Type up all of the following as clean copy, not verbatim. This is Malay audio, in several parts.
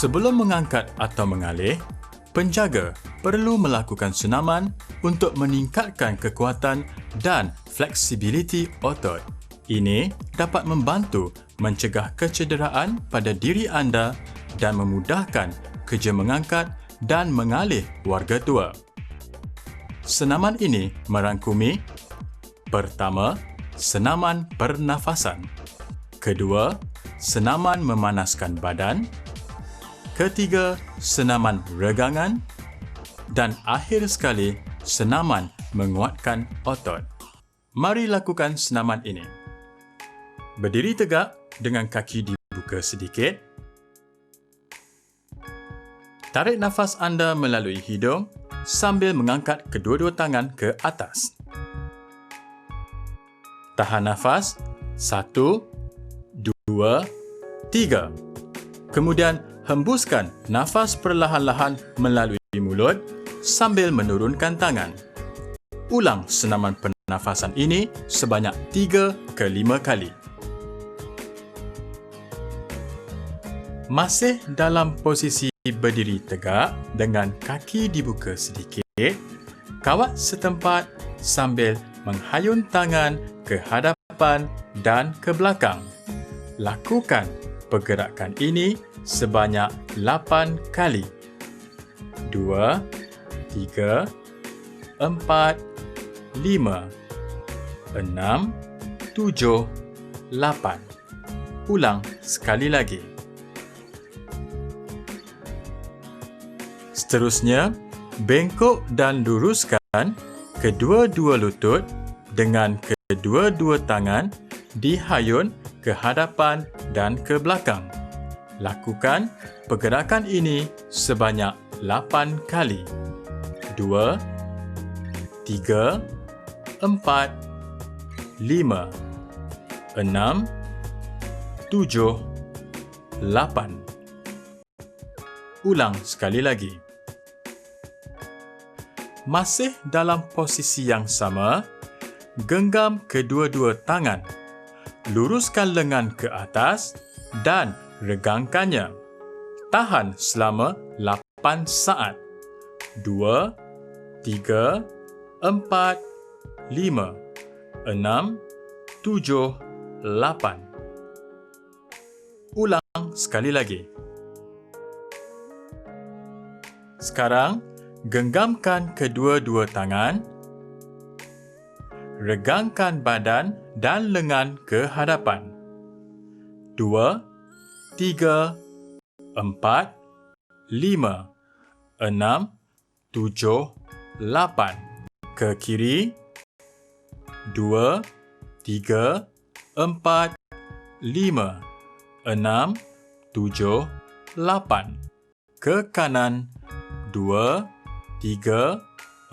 Sebelum mengangkat atau mengalih, penjaga perlu melakukan senaman untuk meningkatkan kekuatan dan fleksibiliti otot. Ini dapat membantu mencegah kecederaan pada diri anda dan memudahkan kerja mengangkat dan mengalih warga tua. Senaman ini merangkumi: pertama, senaman pernafasan; kedua, senaman memanaskan badan; ketiga, senaman regangan; dan akhir sekali, senaman menguatkan otot. Mari lakukan senaman ini. Berdiri tegak dengan kaki dibuka sedikit. Tarik nafas anda melalui hidung sambil mengangkat kedua-dua tangan ke atas. Tahan nafas. 1, 2, 3. Kemudian hembuskan nafas perlahan-lahan melalui mulut sambil menurunkan tangan. Ulang senaman pernafasan ini sebanyak 3 ke 5 kali. Masih dalam posisi berdiri tegak dengan kaki dibuka sedikit, kawat setempat sambil menghayun tangan ke hadapan dan ke belakang. Lakukan pergerakan ini sebanyak 8 kali. 2, 3, 4, 5, 6, 7, 8. Ulang sekali lagi. Seterusnya, bengkok dan luruskan kedua-dua lutut dengan kedua-dua tangan dihayun ke hadapan dan ke belakang. Lakukan pergerakan ini sebanyak 8 kali. 2, 3, 4, 5, 6, 7, 8. Ulang sekali lagi. Masih dalam posisi yang sama, genggam kedua-dua tangan. Luruskan lengan ke atas dan regangkannya. Tahan selama 8 saat. 2, 3, 4, 5, 6, 7, 8. Ulang sekali lagi. Sekarang, genggamkan kedua-dua tangan. Regangkan badan dan lengan ke hadapan. 2, 3, 4, 5, 6, 7, 8. Ke kiri. 2, 3, 4, 5, 6, 7, 8. Ke kanan. 2, 3,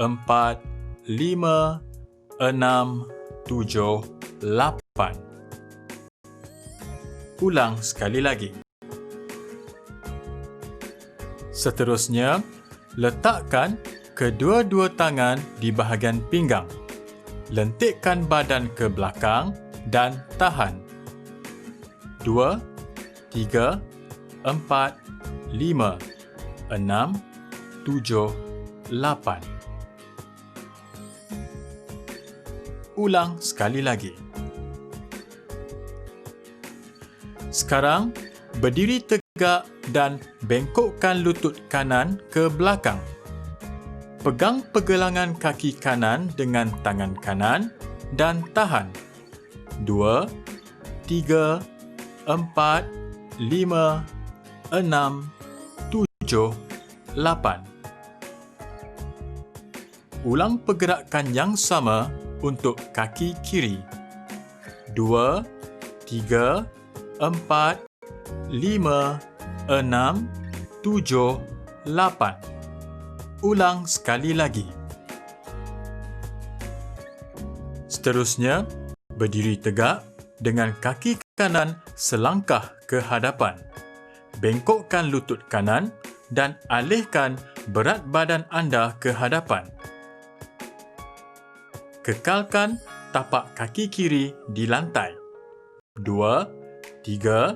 4, 5, 6, 7, 8. Ulang sekali lagi. Seterusnya, letakkan kedua-dua tangan di bahagian pinggang. Lentikkan badan ke belakang dan tahan. 2, 3, 4, 5, 6, 7, 8. Ulang sekali lagi. Sekarang, berdiri tegak dan bengkokkan lutut kanan ke belakang. Pegang pergelangan kaki kanan dengan tangan kanan dan tahan. 2, 3, 4, 5, 6, 7, 8. Ulang pergerakan yang sama untuk kaki kiri. 2, 3, 4, 5, 6, 7, 8. Ulang sekali lagi. Seterusnya, berdiri tegak dengan kaki kanan selangkah ke hadapan. Bengkokkan lutut kanan dan alihkan berat badan anda ke hadapan. Kekalkan tapak kaki kiri di lantai. 2, 3,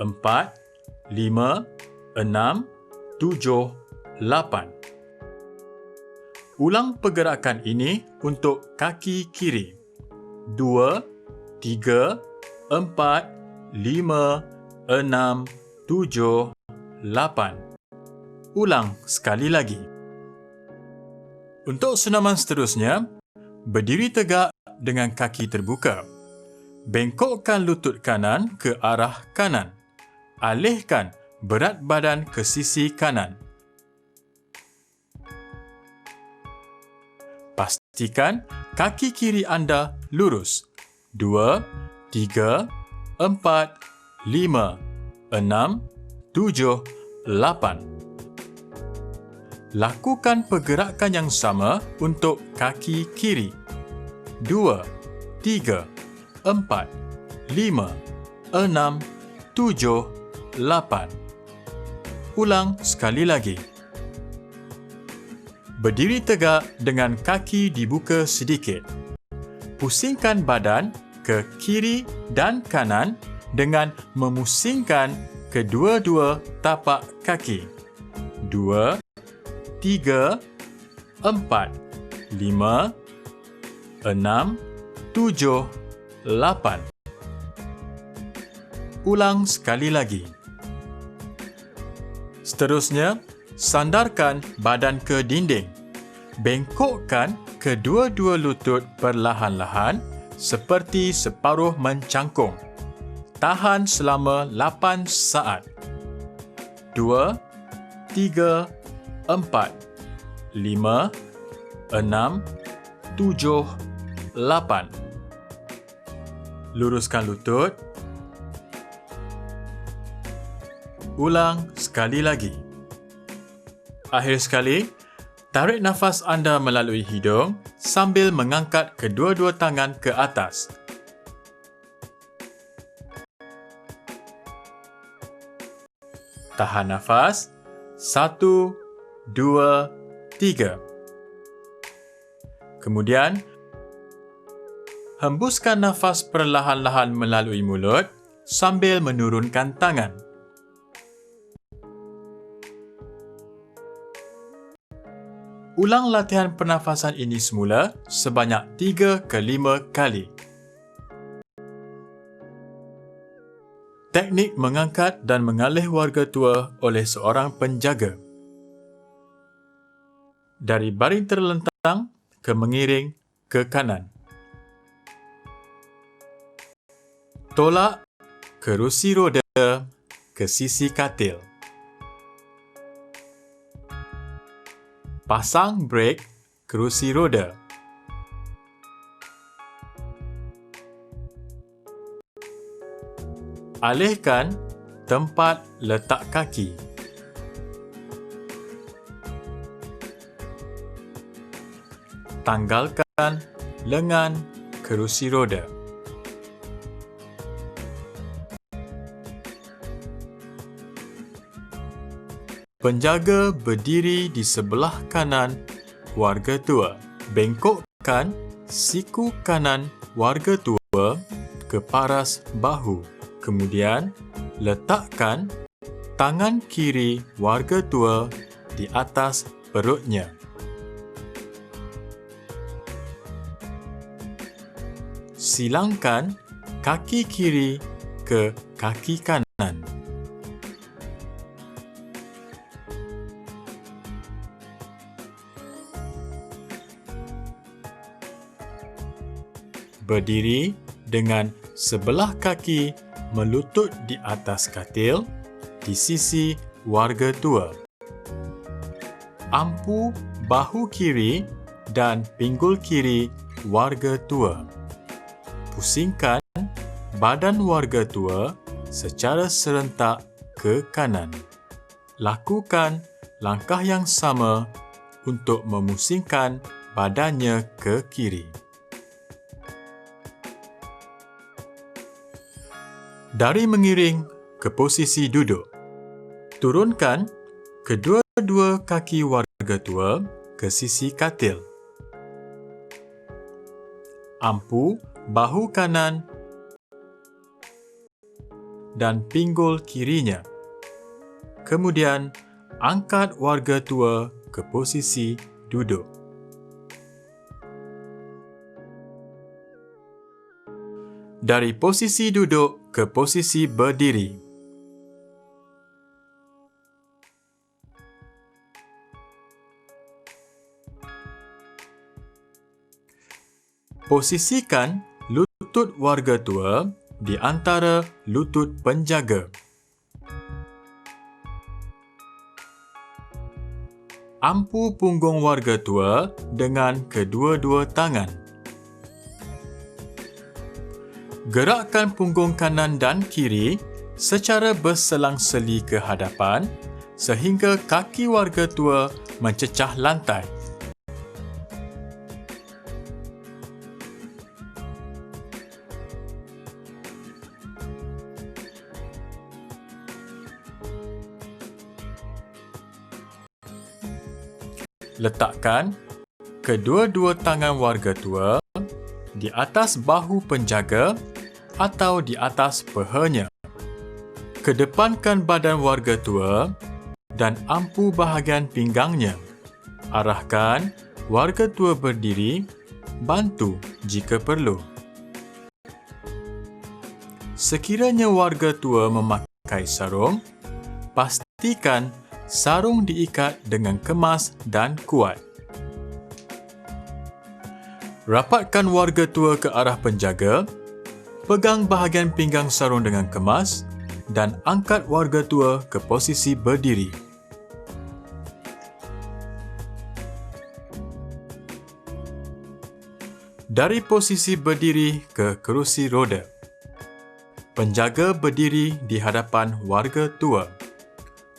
4, 5, 8. Ulang pergerakan ini untuk kaki kiri. 2, 3, 4, 5, 6, 7, 8. Ulang sekali lagi. Untuk senaman seterusnya, berdiri tegak dengan kaki terbuka. Bengkokkan lutut kanan ke arah kanan. Alihkan berat badan ke sisi kanan. Pastikan kaki kiri anda lurus. 2, 3, 4, 5, 6, 7, 8. Lakukan pergerakan yang sama untuk kaki kiri. 2, 3, 4, 5, 6, 7, 8. Ulang sekali lagi. Berdiri tegak dengan kaki dibuka sedikit. Pusingkan badan ke kiri dan kanan dengan memusingkan kedua-dua tapak kaki. 2, 3, 4, 5, 6, 7, 8. Ulang sekali lagi. Seterusnya, sandarkan badan ke dinding. Bengkokkan kedua-dua lutut perlahan-lahan seperti separuh mencangkung. Tahan selama 8 saat. 2, 3, 4, 5, 6, 7, 8. Luruskan lutut. Ulang sekali lagi. Akhir sekali, tarik nafas anda melalui hidung sambil mengangkat kedua-dua tangan ke atas. Tahan nafas. 1, 2, 3. Kemudian, hembuskan nafas perlahan-lahan melalui mulut sambil menurunkan tangan. Ulang latihan pernafasan ini semula sebanyak 3 ke 5 kali. Teknik mengangkat dan mengalih warga tua oleh seorang penjaga. Dari baring terlentang ke mengiring ke kanan. Tolak kerusi roda ke sisi katil. Pasang brek kerusi roda. Alihkan tempat letak kaki. Tanggalkan lengan kerusi roda. Penjaga berdiri di sebelah kanan warga tua. Bengkokkan siku kanan warga tua ke paras bahu. Kemudian, letakkan tangan kiri warga tua di atas perutnya. Silangkan kaki kiri ke kaki kanan. Berdiri dengan sebelah kaki melutut di atas katil di sisi warga tua. Ampu bahu kiri dan pinggul kiri warga tua. Pusingkan badan warga tua secara serentak ke kanan. Lakukan langkah yang sama untuk memusingkan badannya ke kiri. Dari mengiring ke posisi duduk. Turunkan kedua-dua kaki warga tua ke sisi katil. Ampu bahu kanan dan pinggul kirinya. kemudian angkat warga tua ke posisi duduk. Dari posisi duduk ke posisi berdiri. Posisikan lutut warga tua di antara lutut penjaga. Ampu punggung warga tua dengan kedua-dua tangan. Gerakkan punggung kanan dan kiri secara berselang-seli ke hadapan sehingga kaki warga tua mencecah lantai. Letakkan kedua-dua tangan warga tua di atas bahu penjaga atau di atas pahanya. Kedepankan badan warga tua dan ampu bahagian pinggangnya. Arahkan warga tua berdiri, bantu jika perlu. Sekiranya warga tua memakai sarung, pastikan sarung diikat dengan kemas dan kuat. Rapatkan warga tua ke arah penjaga, pegang bahagian pinggang sarung dengan kemas dan angkat warga tua ke posisi berdiri. Dari posisi berdiri ke kerusi roda. Penjaga berdiri di hadapan warga tua.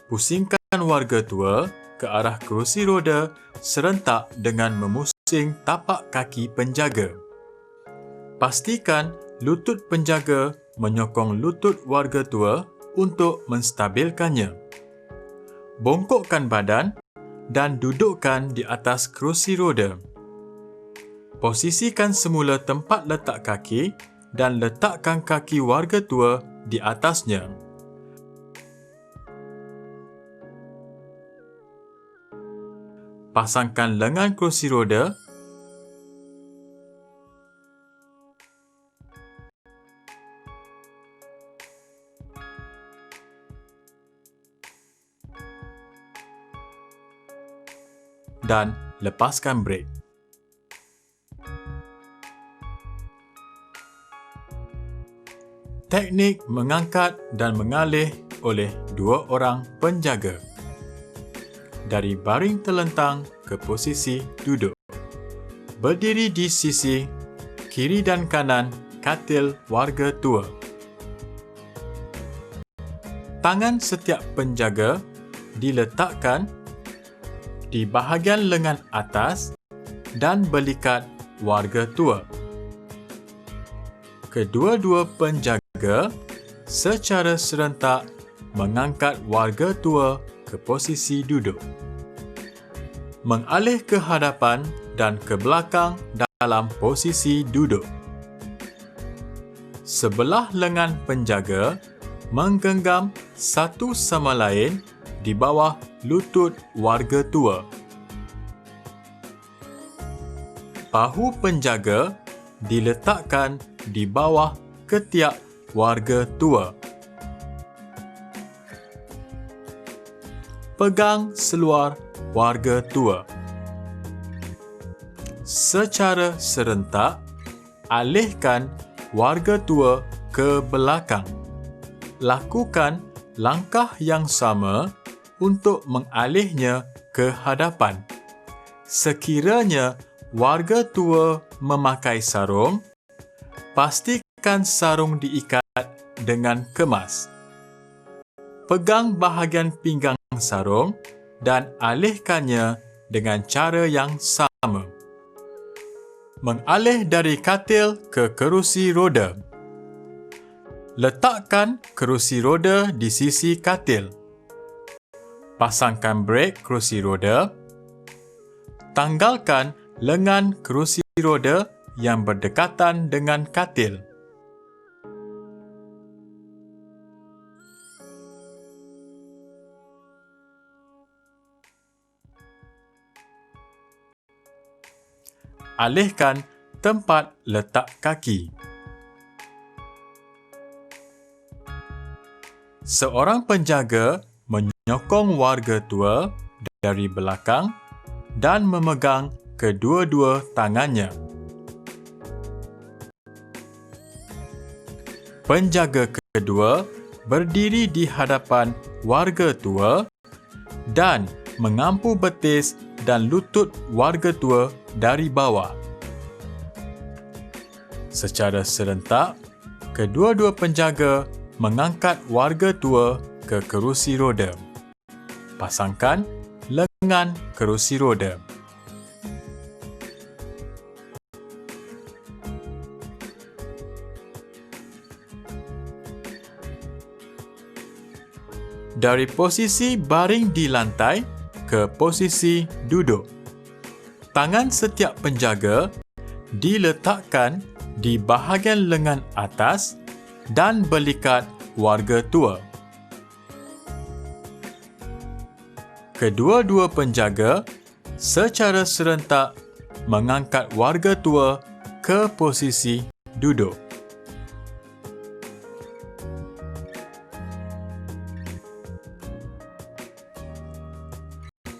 Pusingkan warga tua ke arah kerusi roda serentak dengan memusing tapak kaki penjaga. Pastikan lutut penjaga menyokong lutut warga tua untuk menstabilkannya. Bongkokkan badan dan dudukkan di atas kerusi roda. Posisikan semula tempat letak kaki dan letakkan kaki warga tua di atasnya. Pasangkan lengan kerusi roda dan lepaskan brek. Teknik mengangkat dan mengalih oleh dua orang penjaga. Dari baring terlentang ke posisi duduk. Berdiri di sisi kiri dan kanan katil warga tua. Tangan setiap penjaga diletakkan di bahagian lengan atas dan belikat warga tua. Kedua-dua penjaga secara serentak mengangkat warga tua ke posisi duduk. Mengalih ke hadapan dan ke belakang dalam posisi duduk. Sebelah lengan penjaga menggenggam satu sama lain di bawah lutut warga tua. Bahu penjaga diletakkan di bawah ketiak warga tua. Pegang seluar warga tua. Secara serentak, alihkan warga tua ke belakang. Lakukan langkah yang sama untuk mengalihnya ke hadapan. Sekiranya warga tua memakai sarung, pastikan sarung diikat dengan kemas. Pegang bahagian pinggang sarung dan alihkannya dengan cara yang sama. Mengalih dari katil ke kerusi roda. Letakkan kerusi roda di sisi katil. Pasangkan brek kerusi roda. Tanggalkan lengan kerusi roda yang berdekatan dengan katil. alihkan tempat letak kaki. Seorang penjaga menyokong warga tua dari belakang dan memegang kedua-dua tangannya. Penjaga kedua berdiri di hadapan warga tua dan mengampu betis dan lutut warga tua dari bawah. Secara serentak, kedua-dua penjaga mengangkat warga tua ke kerusi roda. Pasangkan lengan kerusi roda. Dari posisi baring di lantai ke posisi duduk. Tangan setiap penjaga diletakkan di bahagian lengan atas dan belikat warga tua. Kedua-dua penjaga secara serentak mengangkat warga tua ke posisi duduk.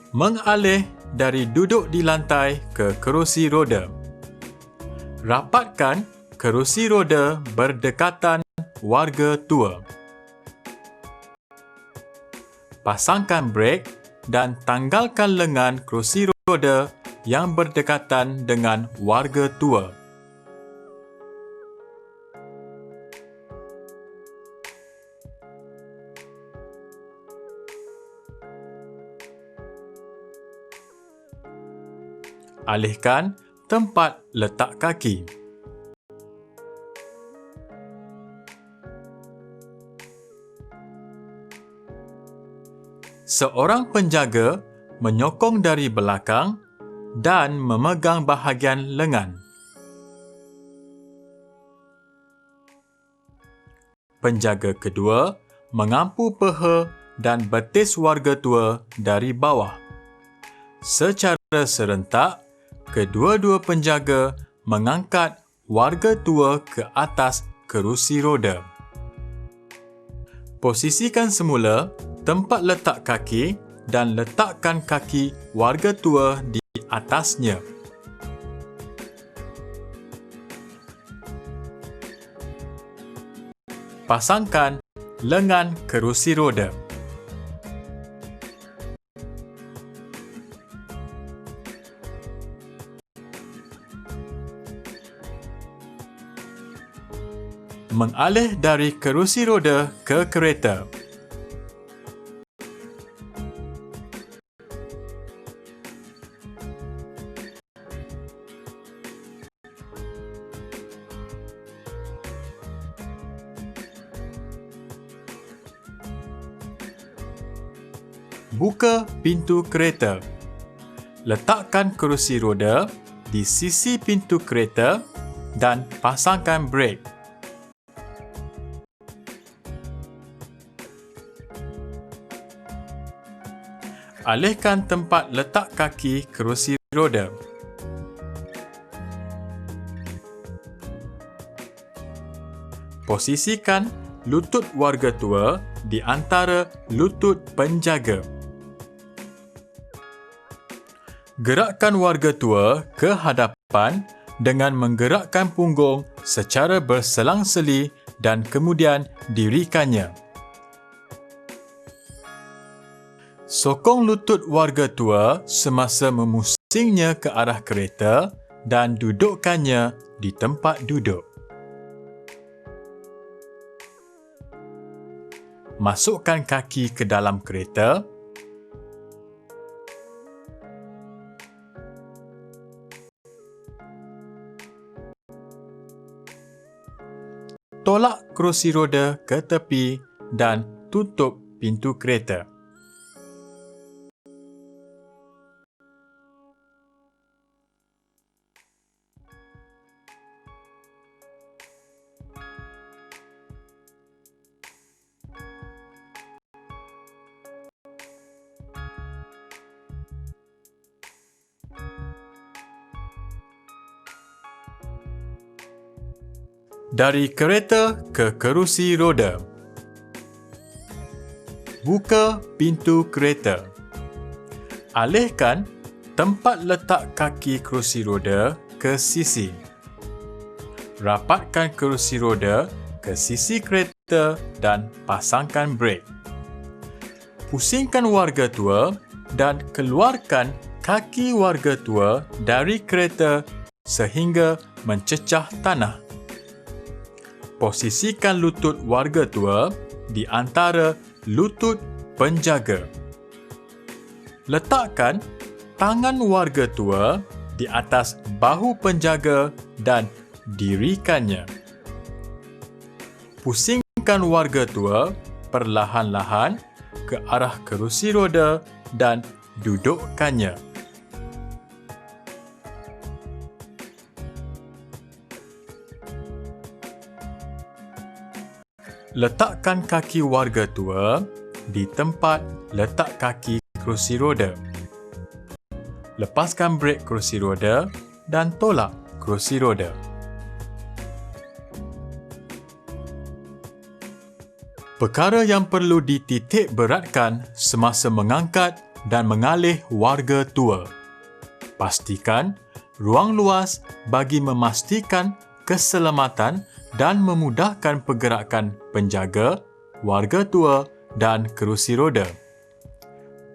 Mengalih dari duduk di lantai ke kerusi roda. Rapatkan kerusi roda berdekatan warga tua. Pasangkan brek dan tanggalkan lengan kerusi roda yang berdekatan dengan warga tua. Alihkan tempat letak kaki. Seorang penjaga menyokong dari belakang dan memegang bahagian lengan. Penjaga kedua mengampu peha dan betis warga tua dari bawah. Secara serentak, kedua-dua penjaga mengangkat warga tua ke atas kerusi roda. Posisikan semula tempat letak kaki dan letakkan kaki warga tua di atasnya. Pasangkan lengan kerusi roda. Mengalih dari kerusi roda ke kereta. Buka pintu kereta. Letakkan kerusi roda di sisi pintu kereta dan pasangkan brek. Alihkan tempat letak kaki kerusi roda. Posisikan lutut warga tua di antara lutut penjaga. Gerakkan warga tua ke hadapan dengan menggerakkan punggung secara berselang-seli dan kemudian dirikannya. Sokong lutut warga tua semasa memusingnya ke arah kereta dan dudukkannya di tempat duduk. Masukkan kaki ke dalam kereta. Tolak kerusi roda ke tepi dan tutup pintu kereta. Dari kereta ke kerusi roda. Buka pintu kereta. Alihkan tempat letak kaki kerusi roda ke sisi. Rapatkan kerusi roda ke sisi kereta dan pasangkan brek. Pusingkan warga tua dan keluarkan kaki warga tua dari kereta sehingga mencecah tanah. Posisikan lutut warga tua di antara lutut penjaga. Letakkan tangan warga tua di atas bahu penjaga dan dirikannya. Pusingkan warga tua perlahan-lahan ke arah kerusi roda dan dudukkannya. Letakkan kaki warga tua di tempat letak kaki kerusi roda. Lepaskan brek kerusi roda dan tolak kerusi roda. Perkara yang perlu dititik beratkan semasa mengangkat dan mengalih warga tua. Pastikan ruang luas bagi memastikan keselamatan dan memudahkan pergerakan penjaga, warga tua dan kerusi roda.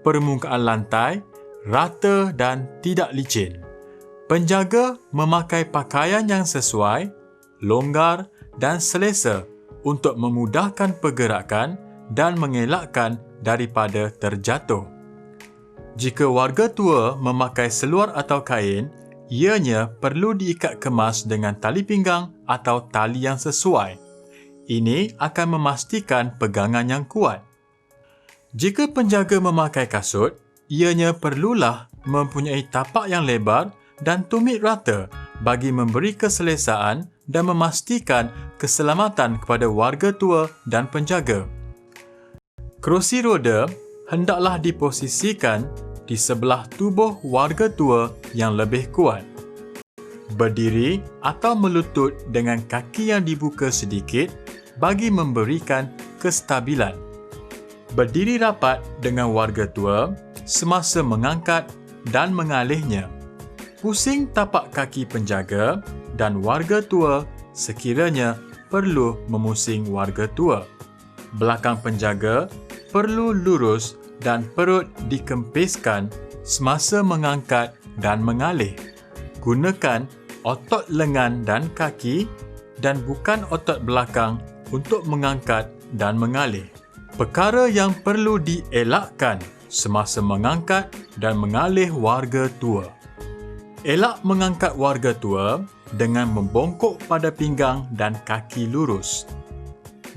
Permukaan lantai rata dan tidak licin. Penjaga memakai pakaian yang sesuai, longgar dan selesa untuk memudahkan pergerakan dan mengelakkan daripada terjatuh. Jika warga tua memakai seluar atau kain, ianya perlu diikat kemas dengan tali pinggang atau tali yang sesuai. Ini akan memastikan pegangan yang kuat. Jika penjaga memakai kasut, ianya perlulah mempunyai tapak yang lebar dan tumit rata bagi memberi keselesaan dan memastikan keselamatan kepada warga tua dan penjaga. Kerusi roda hendaklah diposisikan di sebelah tubuh warga tua yang lebih kuat. Berdiri atau melutut dengan kaki yang dibuka sedikit bagi memberikan kestabilan. Berdiri rapat dengan warga tua semasa mengangkat dan mengalihnya. Pusing tapak kaki penjaga dan warga tua sekiranya perlu memusing warga tua. Belakang penjaga perlu lurus dan perut dikempiskan semasa mengangkat dan mengalih. Gunakan otot lengan dan kaki dan bukan otot belakang untuk mengangkat dan mengalih. Perkara yang perlu dielakkan semasa mengangkat dan mengalih warga tua. Elak mengangkat warga tua dengan membongkok pada pinggang dan kaki lurus.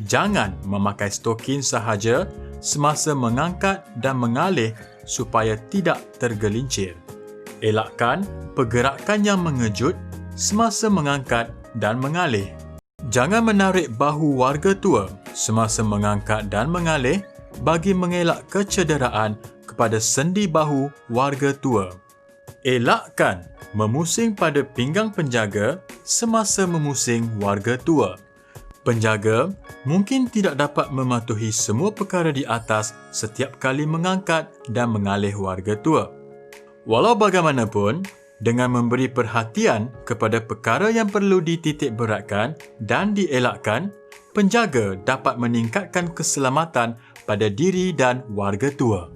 Jangan memakai stokin sahaja semasa mengangkat dan mengalih supaya tidak tergelincir. Elakkan pergerakan yang mengejut semasa mengangkat dan mengalih. Jangan menarik bahu warga tua semasa mengangkat dan mengalih bagi mengelak kecederaan kepada sendi bahu warga tua. Elakkan memusing pada pinggang penjaga semasa memusing warga tua. Penjaga mungkin tidak dapat mematuhi semua perkara di atas setiap kali mengangkat dan mengalih warga tua. Walau bagaimanapun, dengan memberi perhatian kepada perkara yang perlu dititik beratkan dan dielakkan, penjaga dapat meningkatkan keselamatan pada diri dan warga tua.